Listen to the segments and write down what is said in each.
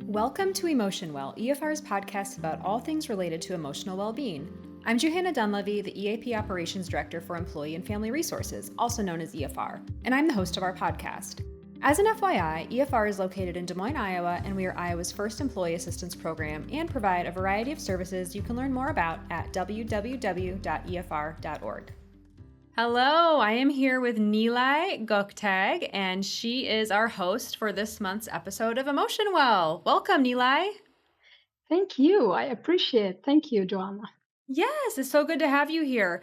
Welcome to Emotion Well, EFR's podcast about all things related to emotional well-being. I'm Johanna Dunlevy, the EAP Operations Director for Employee and Family Resources, also known as EFR, and I'm the host of our podcast. As an FYI, EFR is located in Des Moines, Iowa, and we are Iowa's first employee assistance program and provide a variety of services you can learn more about at www.efr.org. Hello, I am here with Nilay Gokdag, and she is our host for this month's episode of Emotion Well. Welcome, Nilay. Thank you. I appreciate it. Thank you, Johanna. Yes, it's so good to have you here.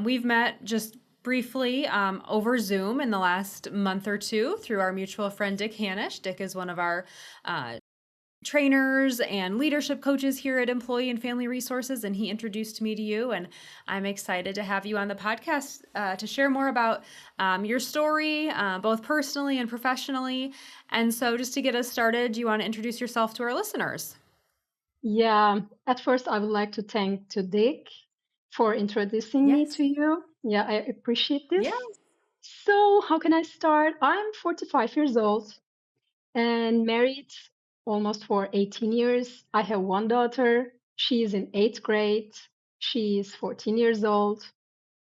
We've met just briefly over Zoom in the last month or two through our mutual friend, Dick Hanisch. Dick is one of our trainers and leadership coaches here at Employee and Family Resources, and he introduced me to you, and I'm excited to have you on the podcast to share more about your story, both personally and professionally. And so just to get us started, do you want to introduce yourself to our listeners? Yeah, at first I would like to thank to Dick for introducing me to you. Yeah, I appreciate this. Yes. So how can I start? I'm 45 years old and married almost for 18 years. I have one daughter. She is in 8th grade. She is 14 years old.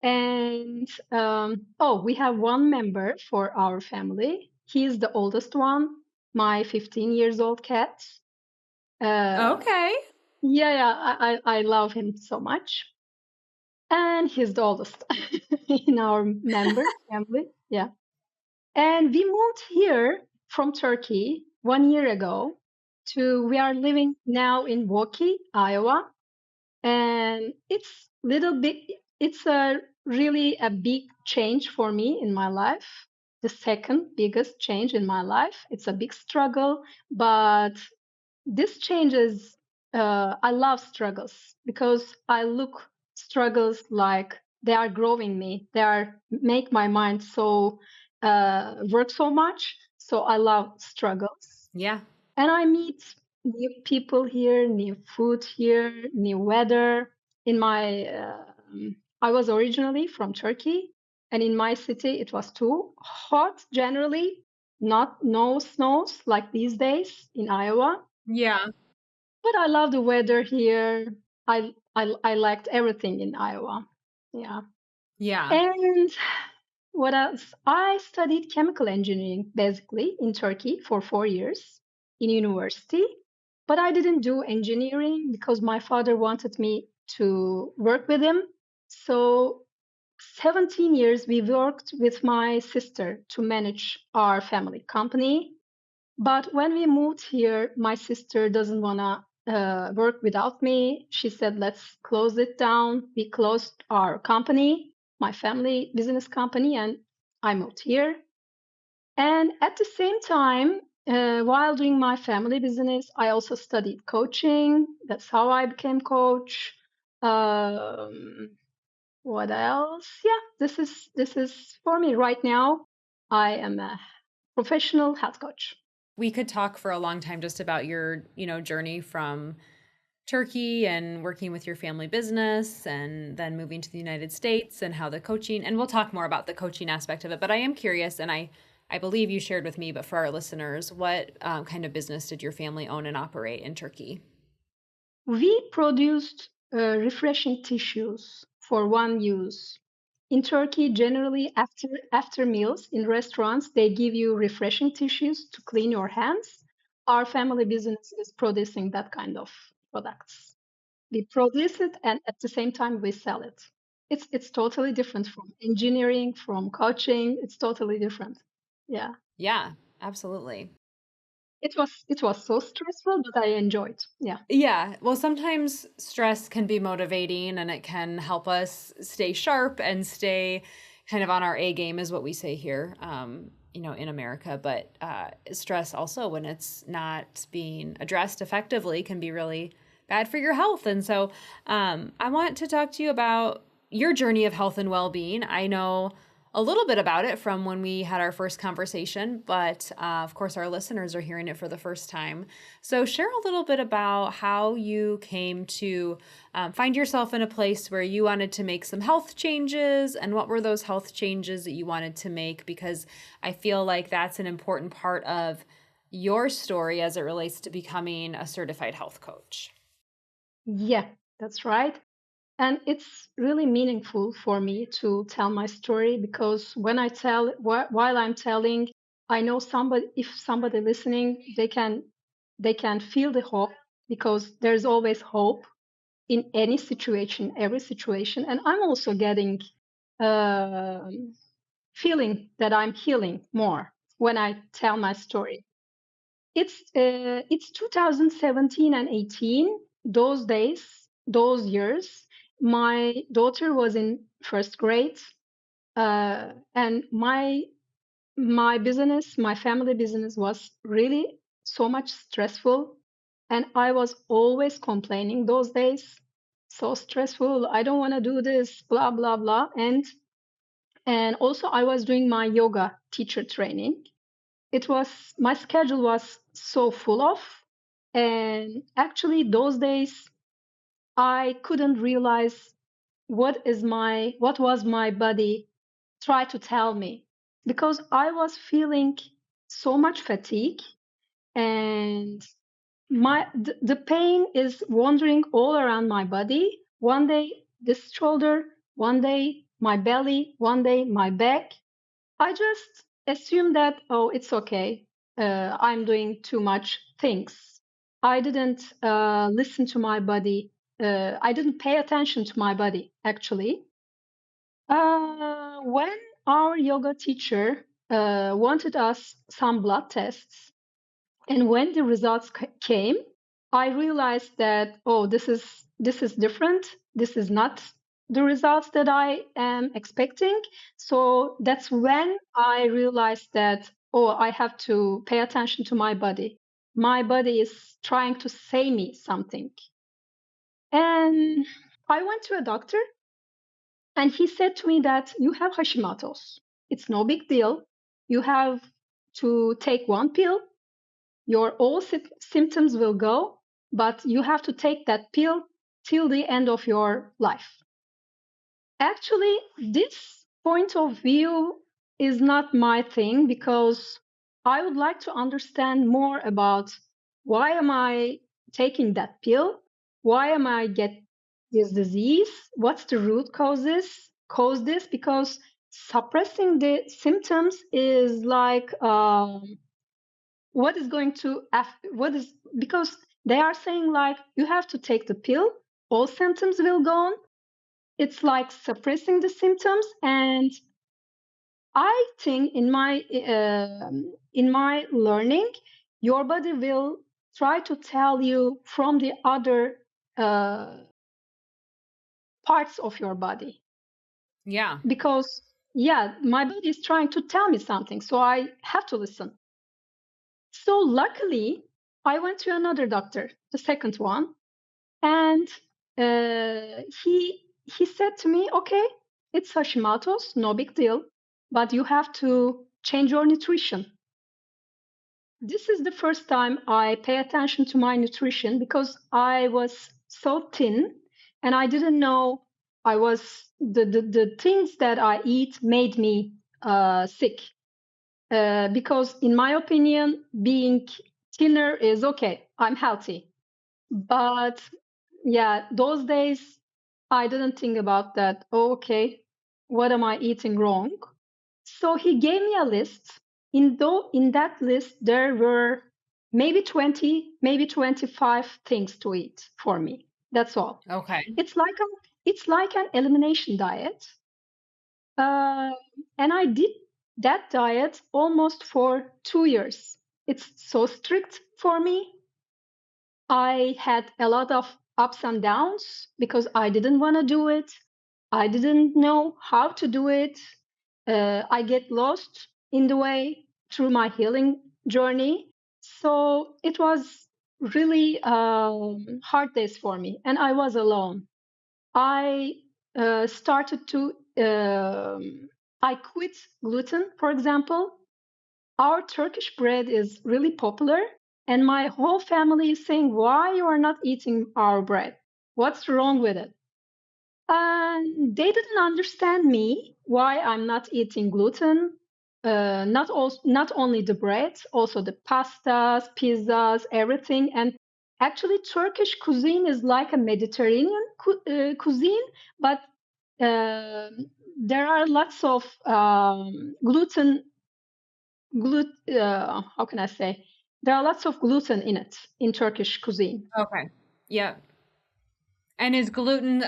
And we have one member for our family. He is the oldest one, my 15 years old cat. Okay. I love him so much. And he's the oldest in our member family. Yeah. And we moved here from Turkey 1 year ago we are living now in Woki, Iowa. And it's really a big change for me in my life. The second biggest change in my life. It's a big struggle, but this changes. I love struggles because I look struggles like they are growing me. Make my mind work so much. So I love struggles. Yeah. And I meet new people here, new food here, new weather. I was originally from Turkey, and in my city it was too hot generally. No snows like these days in Iowa. Yeah. But I love the weather here. I liked everything in Iowa. Yeah. Yeah. And what else? I studied chemical engineering basically in Turkey for 4 years in university. But I didn't do engineering because my father wanted me to work with him. So 17 years we worked with my sister to manage our family company. But when we moved here, my sister doesn't want to work without me. She said, let's close it down. We closed our company, my family business company, and I moved here. And at the same time, while doing my family business, I also studied coaching. That's how I became coach. What else? Yeah, this is for me right now. I am a professional health coach. We could talk for a long time just about your, journey from Turkey and working with your family business and then moving to the United States and how the coaching, and we'll talk more about the coaching aspect of it. But I am curious, and I believe you shared with me, but for our listeners, what kind of business did your family own and operate in Turkey? We produced refreshing tissues for one use. In Turkey, generally after meals in restaurants, they give you refreshing tissues to clean your hands. Our family business is producing that kind of products. We produce it, and at the same time we sell it. It's totally different from engineering, from coaching. It's totally different. Yeah. Yeah, absolutely. It was so stressful, but I enjoyed. Yeah. Yeah. Well, sometimes stress can be motivating and it can help us stay sharp and stay kind of on our A game, is what we say here, in America. But stress also, when it's not being addressed effectively, can be really bad for your health. And so I want to talk to you about your journey of health and well-being. I know a little bit about it from when we had our first conversation, but of course our listeners are hearing it for the first time. So share a little bit about how you came to find yourself in a place where you wanted to make some health changes, and what were those health changes that you wanted to make? Because I feel like that's an important part of your story as it relates to becoming a certified health coach. Yeah, that's right. And it's really meaningful for me to tell my story because when I tell, while I'm telling, I know if somebody listening, they can feel the hope because there's always hope in any situation, every situation. And I'm also getting uh, feeling that I'm healing more when I tell my story. It's 2017 and 18. Those days, those years, my daughter was in first grade, and my business, my family business, was really so much stressful, and I was always complaining those days. So stressful. I don't want to do this. Blah blah blah. And also I was doing my yoga teacher training. It was my schedule was so full of, and actually those days I couldn't realize what was my body try to tell me because I was feeling so much fatigue, and the pain is wandering all around my body. One day this shoulder, one day my belly, one day my back. I just assumed that, oh, it's okay. I'm doing too much things. I didn't listen to my body. I didn't pay attention to my body, actually. When our yoga teacher wanted us some blood tests, and when the results came, I realized that, oh, this is different. This is not the results that I am expecting. So that's when I realized that, oh, I have to pay attention to my body. My body is trying to say me something. And I went to a doctor, and he said to me that you have Hashimoto's. It's no big deal. You have to take one pill, your all symptoms will go, but you have to take that pill till the end of your life. Actually, this point of view is not my thing because I would like to understand more about why am I taking that pill? Why am I get this disease? What's the root cause this? Because suppressing the symptoms is like what is going to what is because they are saying like you have to take the pill, all symptoms will go on. It's like suppressing the symptoms, and I think in my learning, your body will try to tell you from the other uh, parts of your body. Yeah. Because yeah, my body is trying to tell me something, so I have to listen. So luckily, I went to another doctor, the second one, and he said to me, "Okay, it's Hashimoto's, no big deal, but you have to change your nutrition." This is the first time I pay attention to my nutrition because I was so thin and I didn't know I was the things that I eat made me sick. Because in my opinion, being thinner is okay. I'm healthy. But yeah, those days I didn't think about that. Oh, okay, what am I eating wrong? So he gave me a list. In that list there were maybe 20, maybe 25 things to eat for me. That's all. Okay. It's like an elimination diet. Uh, and I did that diet almost for 2 years. It's so strict for me. I had a lot of ups and downs because I didn't want to do it. I didn't know how to do it. I get lost in the way through my healing journey. So it was really hard days for me, and I was alone. I started to, I quit gluten, for example. Our Turkish bread is really popular, and my whole family is saying, "Why you are not eating our bread? What's wrong with it?" And they didn't understand me why I'm not eating gluten. not only the breads, also the pastas, pizzas, everything. And actually, Turkish cuisine is like a Mediterranean cuisine, but there are lots of how can I say? There are lots of gluten in it in Turkish cuisine. Okay. Yeah. And is gluten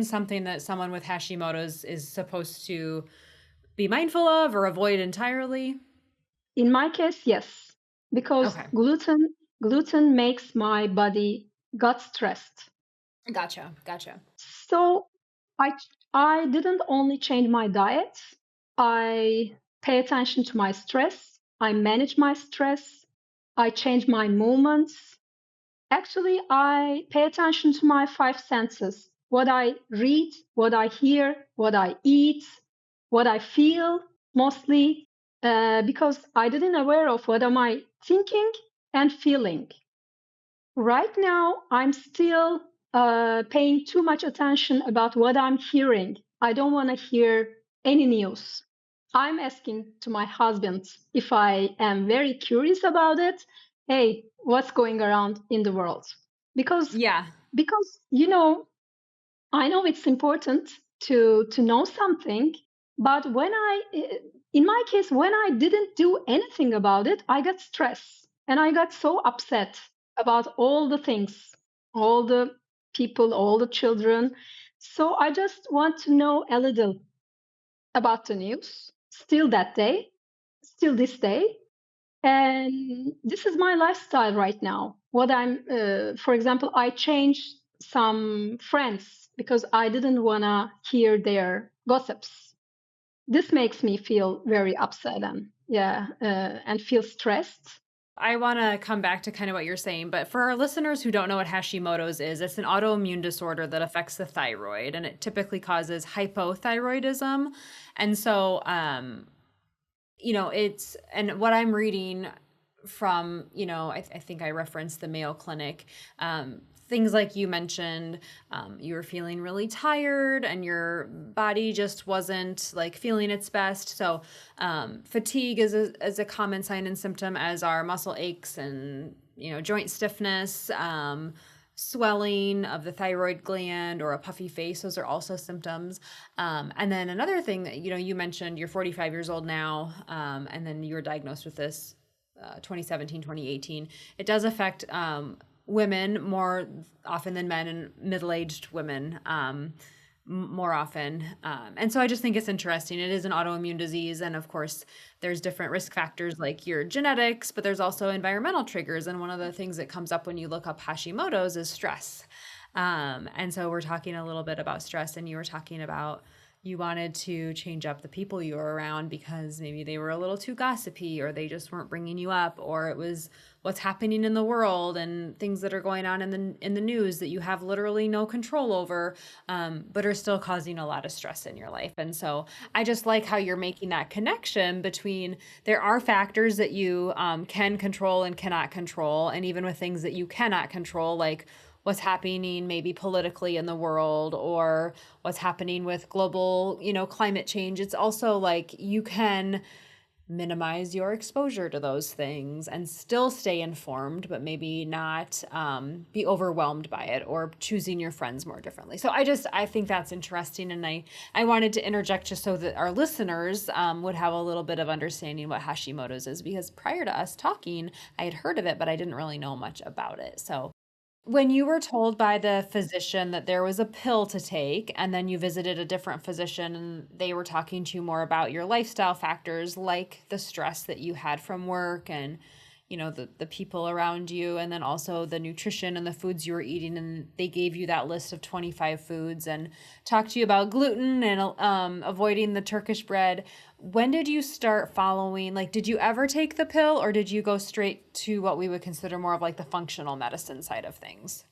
something that someone with Hashimoto's is supposed to be mindful of or avoid entirely? In my case, yes, because Okay. gluten makes my body gut stressed. Gotcha. Gotcha. So I I didn't only change my diet. I pay attention to my stress. I manage my stress. I change my movements. Actually, I pay attention to my five senses: what I read, what I hear, what I eat, what I feel, mostly because I didn't aware of what am I thinking and feeling. Right now, I'm still paying too much attention about what I'm hearing. I don't want to hear any news. I'm asking to my husband if I am very curious about it. Hey, what's going around in the world? Because Yeah. because I know it's important to know something, but in my case, when I didn't do anything about it, I got stressed and I got so upset about all the things, all the people, all the children. So I just want to know a little about the news. Still that day, still this day, and this is my lifestyle right now. For example, I changed some friends because I didn't want to hear their gossips. This makes me feel very upset and feel stressed. I want to come back to kind of what you're saying, but for our listeners who don't know what Hashimoto's is, it's an autoimmune disorder that affects the thyroid, and it typically causes hypothyroidism. And so, and what I'm reading from, I think I referenced the Mayo Clinic, things like you mentioned, you were feeling really tired and your body just wasn't like feeling its best. So fatigue is a common sign and symptom, as are muscle aches and, joint stiffness, swelling of the thyroid gland or a puffy face. Those are also symptoms. And then another thing that, you mentioned, you're 45 years old now, and then you were diagnosed with this 2017, 2018. It does affect women more often than men, and middle-aged women more often. And so I just think it's interesting. It is an autoimmune disease. And of course, there's different risk factors like your genetics, but there's also environmental triggers. And one of the things that comes up when you look up Hashimoto's is stress. And so we're talking a little bit about stress, and you were talking about you wanted to change up the people you were around because maybe they were a little too gossipy, or they just weren't bringing you up, or it was what's happening in the world and things that are going on in the news that you have literally no control over, but are still causing a lot of stress in your life. And so I just like how you're making that connection between there are factors that you can control and cannot control, and even with things that you cannot control, like what's happening maybe politically in the world or what's happening with global, climate change. It's also like you can minimize your exposure to those things and still stay informed, but maybe not be overwhelmed by it, or choosing your friends more differently. So I think that's interesting. And I wanted to interject just so that our listeners would have a little bit of understanding what Hashimoto's is, because prior to us talking, I had heard of it, but I didn't really know much about it. So when you were told by the physician that there was a pill to take, and then you visited a different physician and they were talking to you more about your lifestyle factors, like the stress that you had from work and, the people around you, and then also the nutrition and the foods you were eating, and they gave you that list of 25 foods and talked to you about gluten and avoiding the Turkish bread. When did you start following, like, did you ever take the pill, or did you go straight to what we would consider more of like the functional medicine side of things?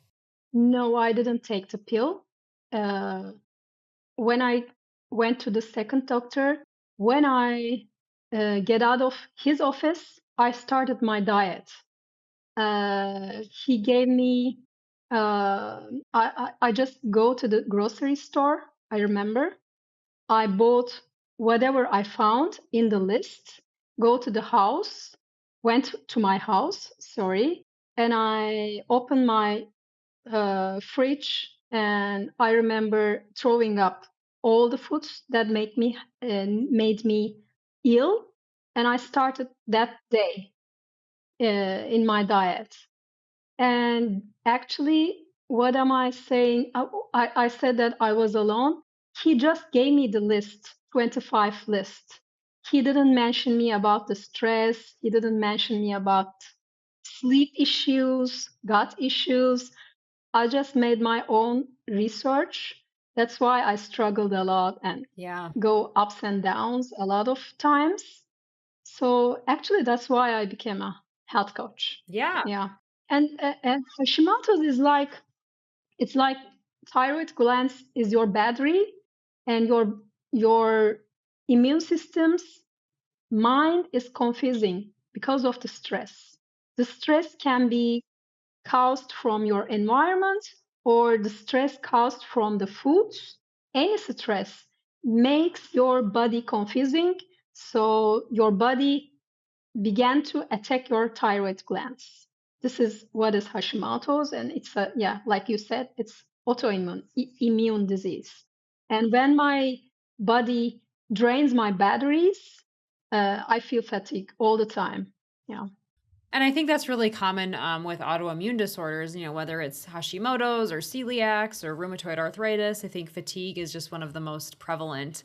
No, I didn't take the pill. When I went to the second doctor, when I get out of his office, I started my diet. He gave me. I just go to the grocery store. I remember I bought whatever I found in the list, went to my house, sorry, and I opened my fridge, and I remember throwing up all the foods that made me ill, and I started that day in my diet. And actually, what am I saying? I said that I was alone. He just gave me the list, 25 list. He didn't mention me about the stress. He didn't mention me about sleep issues, gut issues. I just made my own research. That's why I struggled a lot and Yeah. go ups and downs a lot of times. So actually, that's why I became a health coach. Yeah. Yeah. And Hashimoto's is like, it's like thyroid glands is your battery, and your immune system's mind is confusing because of the stress. The stress can be caused from your environment, or the stress caused from the foods. Any stress makes your body confusing, so your body began to attack your thyroid glands. This is what is Hashimoto's, and it's like you said, it's autoimmune immune disease. And when my body drains my batteries, I feel fatigue all the time. Yeah. And I think that's really common with autoimmune disorders, whether it's Hashimoto's or celiacs or rheumatoid arthritis. I think fatigue is just one of the most prevalent,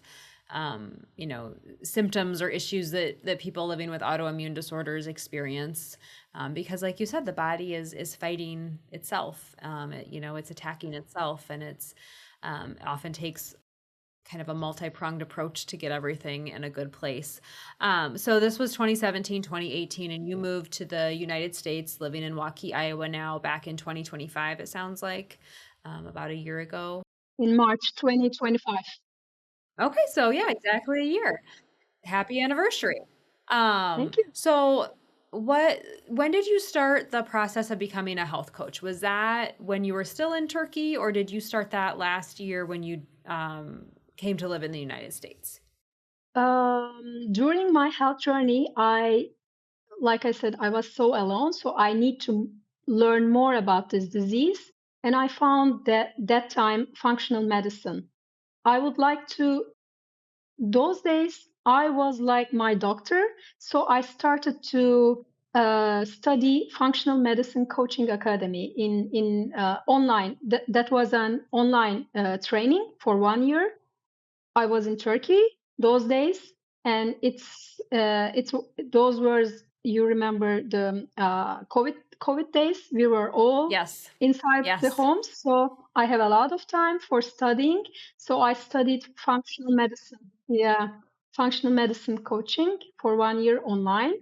symptoms or issues that people living with autoimmune disorders experience. Because like you said, the body is fighting itself. It's attacking itself, and it's often takes kind of a multi-pronged approach to get everything in a good place. So this was 2017, 2018, and you moved to the United States, living in Waukee, Iowa now, back in 2025, it sounds like, about a year ago. In March 2025. Okay, so yeah, exactly a year. Happy anniversary. Thank you. So when did you start the process of becoming a health coach? Was that when you were still in Turkey, or did you start that last year when you came to live in the United States? During my health journey, like I said, I was so alone, so I need to learn more about this disease. And I found that time functional medicine. I would like to, those days, I was like my doctor, so I started to study functional medicine coaching academy in online. That was an online training for 1 year. I was in Turkey those days, and it's those were, you remember the COVID days. We were all Yes. inside the Yes. homes, so I have a lot of time for studying. So I studied functional medicine. Yeah, functional medicine coaching for 1 year online.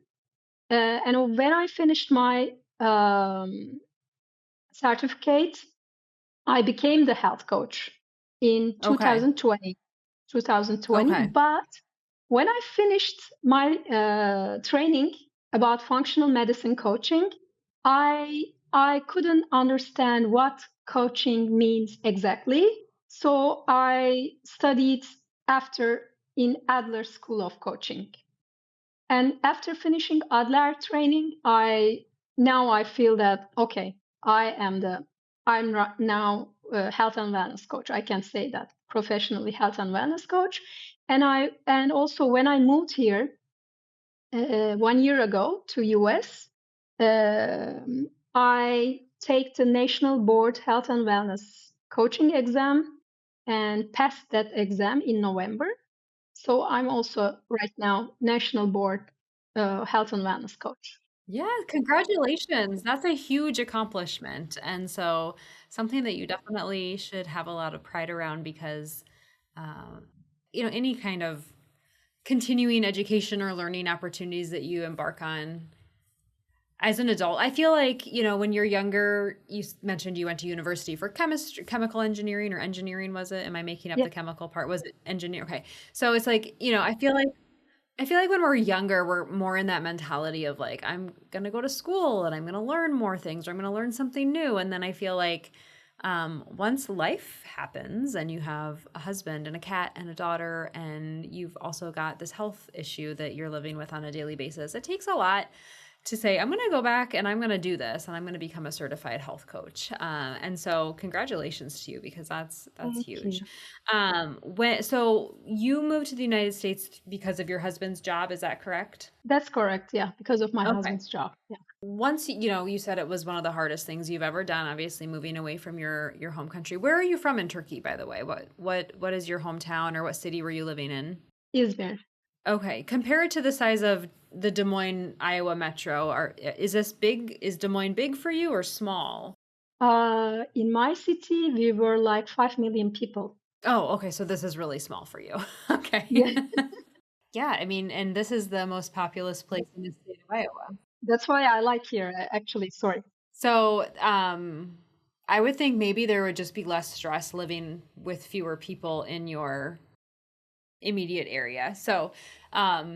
And when I finished my certificate, I became the health coach in Okay. 2020. Okay. But when I finished my training about functional medicine coaching, I couldn't understand what coaching means exactly. So I studied after in Adler School of Coaching. And after finishing Adler training, now I feel that okay, I'm now a health and wellness coach. I can say that professionally, health and wellness coach. And also when I moved here 1 year ago to US, I take the National Board Health and Wellness Coaching exam and passed that exam in November. So I'm also right now National Board Health and Wellness Coach. Yeah, congratulations. That's a huge accomplishment. And so something that you definitely should have a lot of pride around because, um, any kind of continuing education or learning opportunities that you embark on as an adult. I feel like, when you're younger, mentioned you went to university for chemical engineering or engineering, was it? Am I making up Yeah, the chemical part? Was it engineer? Okay. So it's like, I feel like when we're younger, we're more in that mentality of like, I'm going to go to school and I'm going to learn more things, or I'm going to learn something new. And then I feel like Once life happens and you have a husband and a cat and a daughter, and you've also got this health issue that you're living with on a daily basis, it takes a lot to say, I'm going to go back and I'm going to do this and I'm going to become a certified health coach. And so congratulations to you, because that's Thank you. huge. So you moved to the United States because of your husband's job. Is that correct? That's correct. Yeah, because of my Okay. husband's job. Yeah. Once you said it was one of the hardest things you've ever done, obviously moving away from your home country. Where are you from in Turkey, by the way? What is your hometown, or what city were you living in? Izmir. Okay, compare it to the size of the Des Moines, Iowa metro. Is this big? Is Des Moines big for you or small? In my city, we were like 5 million people. Oh, okay, so this is really small for you. Okay. Yeah, Yeah, I mean, and this is the most populous place in the state of Iowa. that's why I like here, actually. Sorry. So, I would think maybe there would just be less stress living with fewer people in your immediate area. So, talk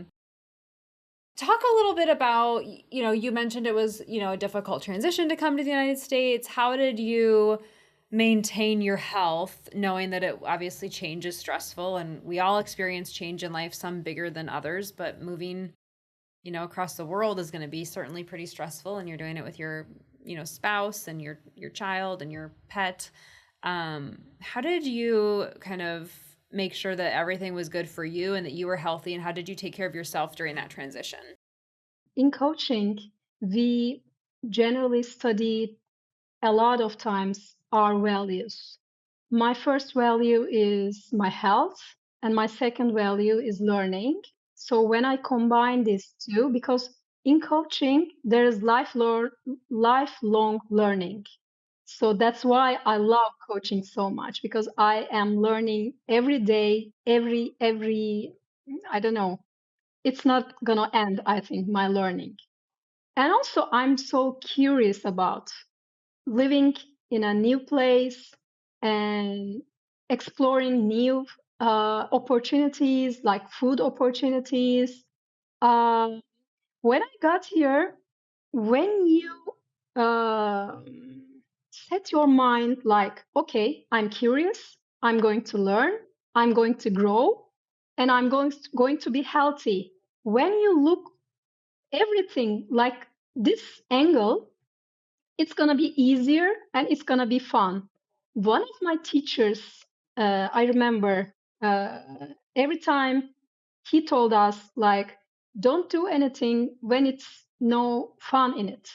a little bit about, you mentioned it was, a difficult transition to come to the United States. How did you maintain your health, knowing that it obviously change is stressful and we all experience change in life, some bigger than others, but moving, across the world is going to be certainly pretty stressful, and you're doing it with your, spouse and your child and your pet. How did you kind of make sure that everything was good for you and that you were healthy, and how did you take care of yourself during that transition? In coaching, we generally study a lot of times our values. My first value is my health, and my second value is learning. So when I combine these two, because in coaching, there is lifelong learning. So that's why I love coaching so much, because I am learning every day, I don't know, it's not gonna end, I think, my learning. And also, I'm so curious about living in a new place and exploring new opportunities, like food opportunities. Uh, when I got here, when you uh, set your mind like, okay, I'm curious, I'm going to learn, I'm going to grow, and I'm going to be healthy. When you look everything like this angle, it's going to be easier and it's going to be fun. One of my teachers, I remember, uh, every time he told us, like, don't do anything when it's no fun in it.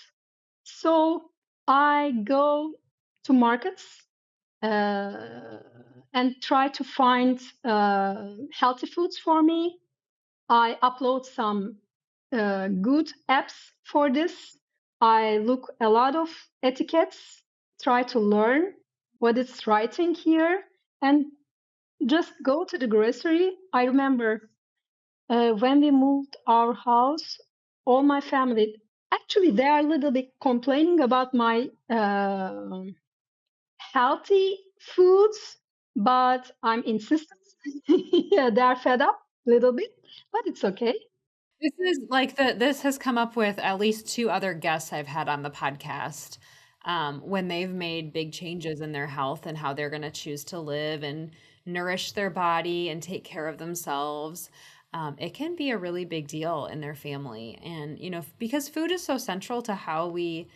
So I go to markets uh, and try to find healthy foods for me. I upload some good apps for this. I look a lot of etiquettes, try to learn what it's writing here, and just go to the grocery. I remember when we moved our house, all my family, actually, they are a little bit complaining about my healthy foods, but I'm insistent. Yeah, they are fed up a little bit, but it's okay. This is like this has come up with at least two other guests I've had on the podcast, when they've made big changes in their health and how they're going to choose to live and nourish their body and take care of themselves. It can be a really big deal in their family. And, because food is so central to how we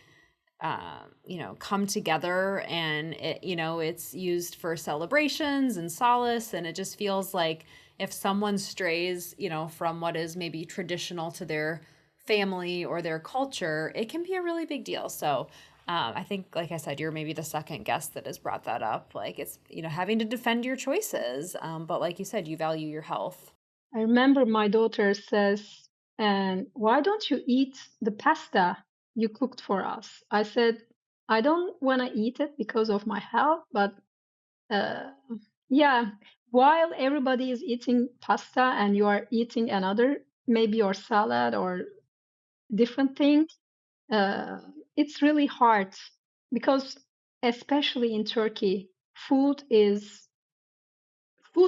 come together, and it's used for celebrations and solace. And it just feels like if someone strays, from what is maybe traditional to their family or their culture, it can be a really big deal. So, I think, like I said, you're maybe the second guest that has brought that up. Like it's, having to defend your choices. But like you said, you value your health. I remember my daughter says, and why don't you eat the pasta you cooked for us? I said, I don't want to eat it because of my health, but uh, yeah, while everybody is eating pasta and you are eating another, maybe your salad or different thing, uh, it's really hard because, especially in Turkey, food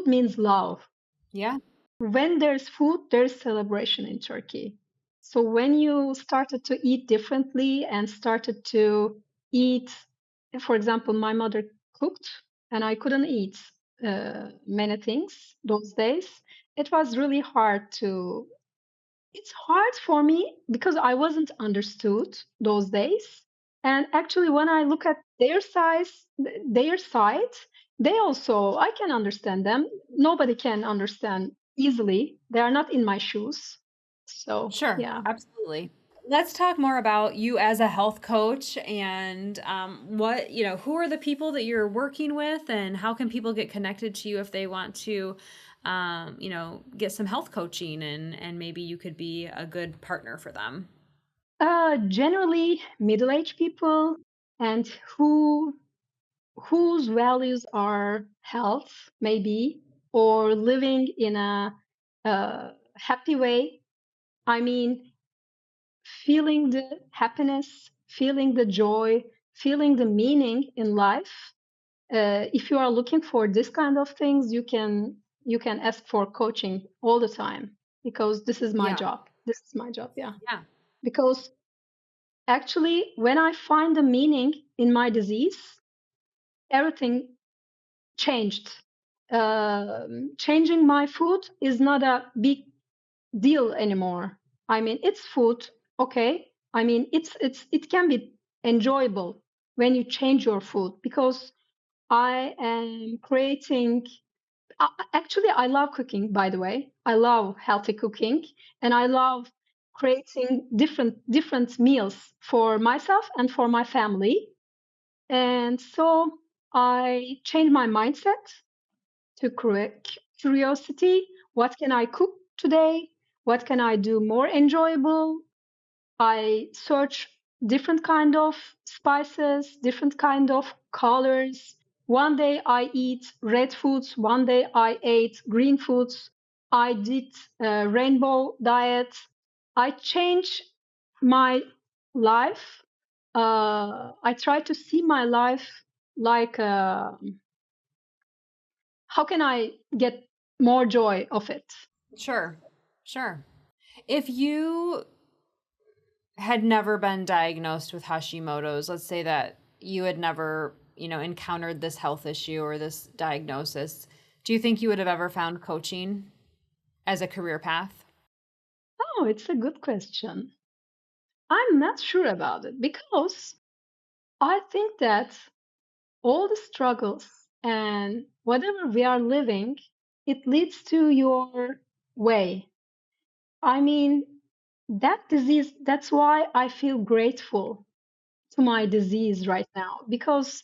means love. Yeah. When there's food, there's celebration in Turkey. So when you started to eat differently and started to eat for example, my mother cooked and I couldn't eat many things those days. It was really hard to It's hard for me because I wasn't understood those days. And actually, when I look at their side, they also, I can understand them. Nobody can understand easily. They are not in my shoes. So, Sure, yeah. absolutely. Let's talk more about you as a health coach and who are the people that you're working with and how can people get connected to you if they want to, get some health coaching and maybe you could be a good partner for them. Generally, middle-aged people and whose values are health, maybe, or living in a happy way. I mean, feeling the happiness, feeling the joy, feeling the meaning in life. If you are looking for this kind of things, you can ask for coaching all the time because this is my Yeah. job. This is my job, yeah. Yeah. Because actually, when I find the meaning in my disease, everything changed. Changing my food is not a big deal anymore. I mean, it's food, okay. I mean, it can be enjoyable when you change your food because I am creating. Actually, I love cooking. By the way, I love healthy cooking, and I love creating different meals for myself and for my family. And so I changed my mindset to create curiosity. What can I cook today? What can I do more enjoyable? I search different kind of spices, different kind of colors. One day I eat red foods, one day I ate green foods. I did a rainbow diet. I change my life. I try to see my life like how can I get more joy of it? Sure. Sure. If you had never been diagnosed with Hashimoto's, let's say that you had never, encountered this health issue or this diagnosis, do you think you would have ever found coaching as a career path? Oh, it's a good question. I'm not sure about it because I think that all the struggles and whatever we are living, it leads to your way. I mean, that disease, that's why I feel grateful to my disease right now because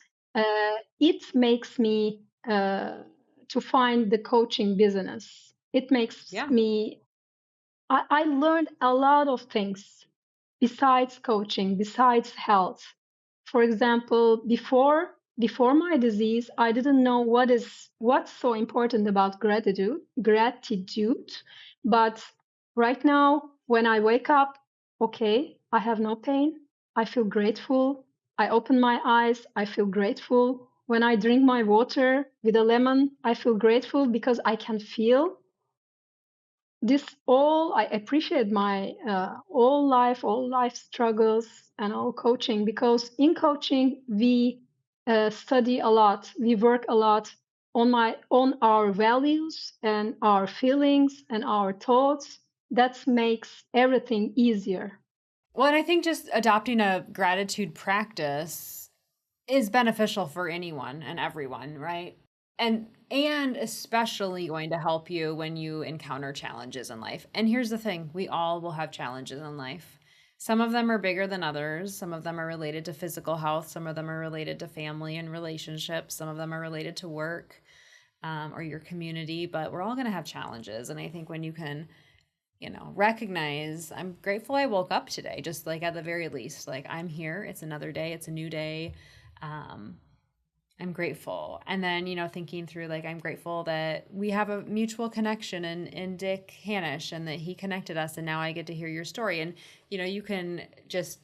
it makes me to find the coaching business. It makes Yeah. me, I learned a lot of things besides coaching, besides health. For example, before my disease, I didn't know what's so important about gratitude. But right now, when I wake up, okay, I have no pain. I feel grateful. I open my eyes. I feel grateful. When I drink my water with a lemon, I feel grateful because I can feel this all. I appreciate my all life struggles and all coaching because in coaching we study a lot, we work a lot on our values and our feelings and our thoughts. That makes everything easier. Well, and I think just adopting a gratitude practice is beneficial for anyone and everyone, right? And especially going to help you when you encounter challenges in life. And here's the thing, we all will have challenges in life. Some of them are bigger than others. Some of them are related to physical health. Some of them are related to family and relationships. Some of them are related to work, or your community. But we're all going to have challenges. And I think when you can, recognize, I'm grateful I woke up today, just like at the very least, like I'm here. It's another day. It's a new day. Um, I'm grateful. And then, thinking through, like, I'm grateful that we have a mutual connection in Dick Hanish and that he connected us. And now I get to hear your story. And, you can just,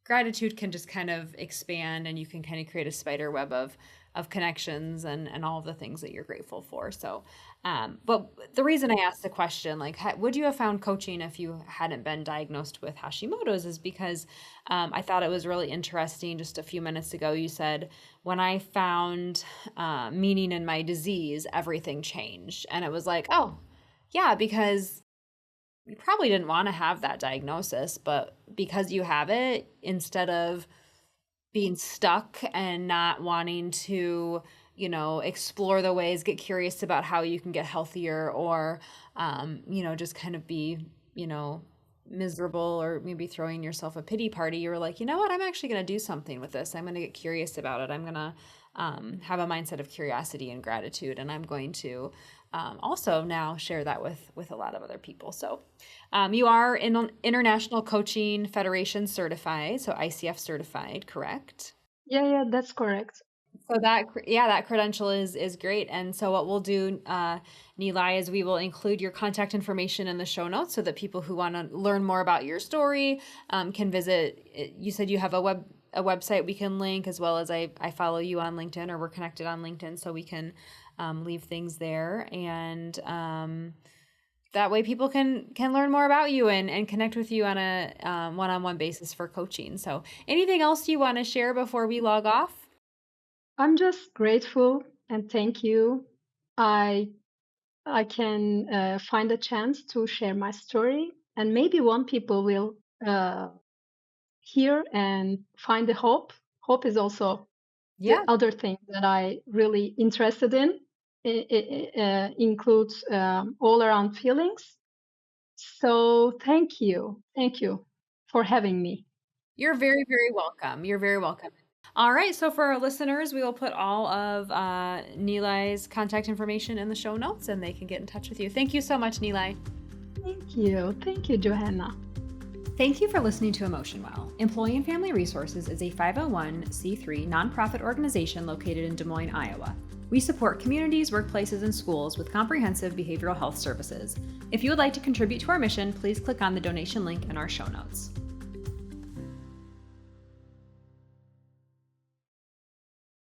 gratitude can just kind of expand and you can kind of create a spider web of connections and all of the things that you're grateful for. So, but the reason I asked the question, like, would you have found coaching if you hadn't been diagnosed with Hashimoto's, is because I thought it was really interesting. Just a few minutes ago, you said, when I found meaning in my disease, everything changed. And it was like, oh, yeah, because you probably didn't want to have that diagnosis, but because you have it, instead of being stuck and not wanting to, explore the ways, get curious about how you can get healthier, or, just kind of be, miserable, or maybe throwing yourself a pity party, you were like, you know what, I'm actually going to do something with this. I'm going to get curious about it. I'm going to have a mindset of curiosity and gratitude, and I'm going to also now share that with a lot of other people. So you are in International Coaching Federation certified, so ICF certified, correct? Yeah, that's correct. So that credential is great. And so what we'll do, Nilay, is we will include your contact information in the show notes so that people who want to learn more about your story can visit. You said you have a website we can link, as well as I follow you on LinkedIn, or we're connected on LinkedIn, so we can leave things there. And that way people can learn more about you and connect with you on a one-on-one basis for coaching. So anything else you want to share before we log off? I'm just grateful and thank you. I can find a chance to share my story, and maybe one people will hear and find the hope. Hope is also the other thing that I really interested in. It includes all around feelings. So thank you for having me. You're very, very welcome. You're very welcome. All right. So for our listeners, we will put all of Nilay's contact information in the show notes, and they can get in touch with you. Thank you so much, Nilay. Thank you, Johanna. Thank you for listening to Emotion Well. Employee and Family Resources is a 501c3 nonprofit organization located in Des Moines, Iowa. We support communities, workplaces, and schools with comprehensive behavioral health services. If you would like to contribute to our mission, please click on the donation link in our show notes.